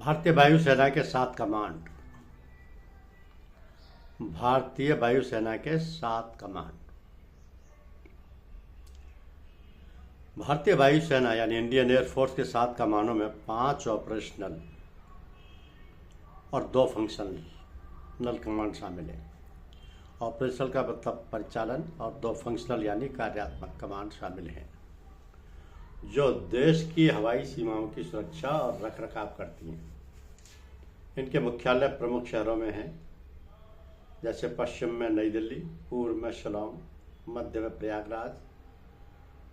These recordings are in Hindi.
भारतीय वायुसेना के 7 कमांड। भारतीय वायुसेना के 7 कमांड। भारतीय वायुसेना यानी इंडियन एयरफोर्स के 7 कमांडों में 5 ऑपरेशनल और 2 फंक्शनल कमांड शामिल हैं। ऑपरेशनल का मतलब परिचालन और 2 फंक्शनल यानी कार्यात्मक कमांड शामिल हैं, जो देश की हवाई सीमाओं की सुरक्षा और रखरखाव करती हैं। इनके मुख्यालय प्रमुख शहरों में हैं, जैसे पश्चिम में नई दिल्ली, पूर्व में शिलांग, मध्य में प्रयागराज,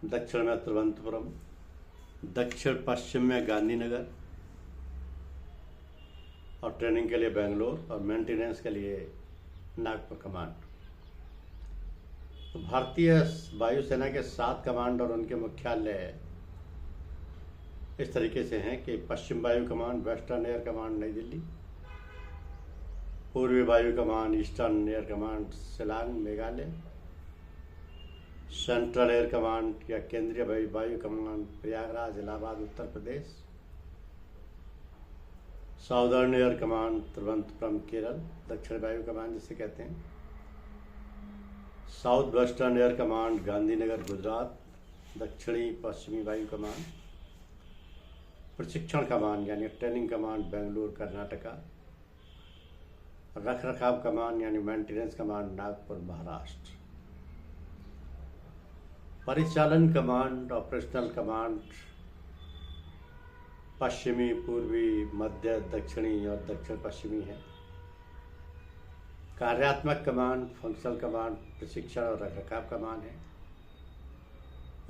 दक्षिण में तिरुवनंतपुरम, दक्षिण पश्चिम में गांधीनगर और ट्रेनिंग के लिए बेंगलोर और मेंटेनेंस के लिए नागपुर कमांड। तो भारतीय वायुसेना के 7 कमांड और उनके मुख्यालय इस तरीके से हैं कि पश्चिम वायु कमांड, वेस्टर्न एयर कमांड नई दिल्ली, पूर्वी वायु command, eastern air command Shillong Meghalaya, central air command या केंद्रीय वायु command Prayagraj Allahabad Uttar Pradesh, southern air command Thiruvananthapuram Kerala, दक्षिण वायु कमांड जिसे कहते हैं, south western air command Gandhinagar Gujarat, दक्षिणी पश्चिमी वायु कमांड, प्रशिक्षण कमांड यानी ट्रेनिंग कमांड बेंगलुरु कर्नाटका, रखरखाव कमांड यानी मेंटेनेंस कमांड नागपुर महाराष्ट्र, परिचालन कमांड ऑपरेशनल कमांड पश्चिमी, पूर्वी, मध्य, दक्षिणी और दक्षिण पश्चिमी है, कार्यात्मक कमांड फंक्शनल कमांड प्रशिक्षण और रखरखाव कमांड है।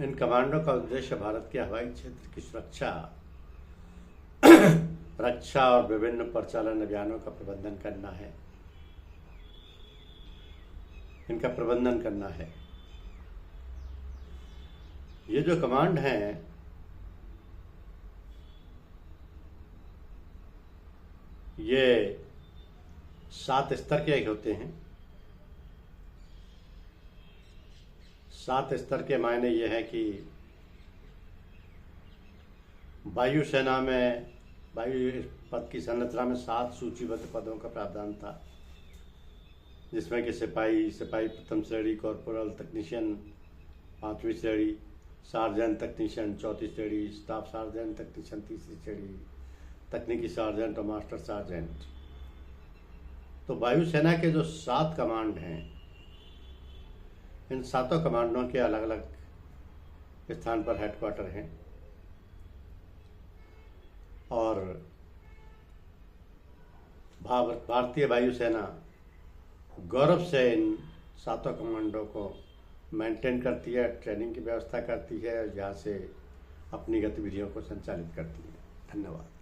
इन कमांडों का उद्देश्य भारत के हवाई क्षेत्र की सुरक्षा, रक्षा और विभिन्न परिचालन अभियानों का प्रबंधन करना है। इनका प्रबंधन करना है। ये जो कमांड हैं, ये 7 स्तर के होते हैं। 7 स्तर के मायने ये है कि वायुसेना में वायु पद की संरचना में 7 सूचीबद्ध पदों का प्रावधान था, जिसमें कि सिपाही प्रथम श्रेणी, कॉर्पोरल, तकनीशियन 5वीं श्रेणी, सार्जेंट तकनीशियन 4थी श्रेणी, स्टाफ सार्जेंट तकनीशियन 3री श्रेणी, तकनीकी सार्जेंट और मास्टर सार्जेंट। तो वायुसेना के जो 7 कमांड हैं, इन 7 कमांडों के अलग अलग स्थान पर हेडक्वार्टर हैं और भारतीय वायुसेना गौरव से इन 7 कमांडों को मेंटेन करती है, ट्रेनिंग की व्यवस्था करती है और यहाँ से अपनी गतिविधियों को संचालित करती है। धन्यवाद।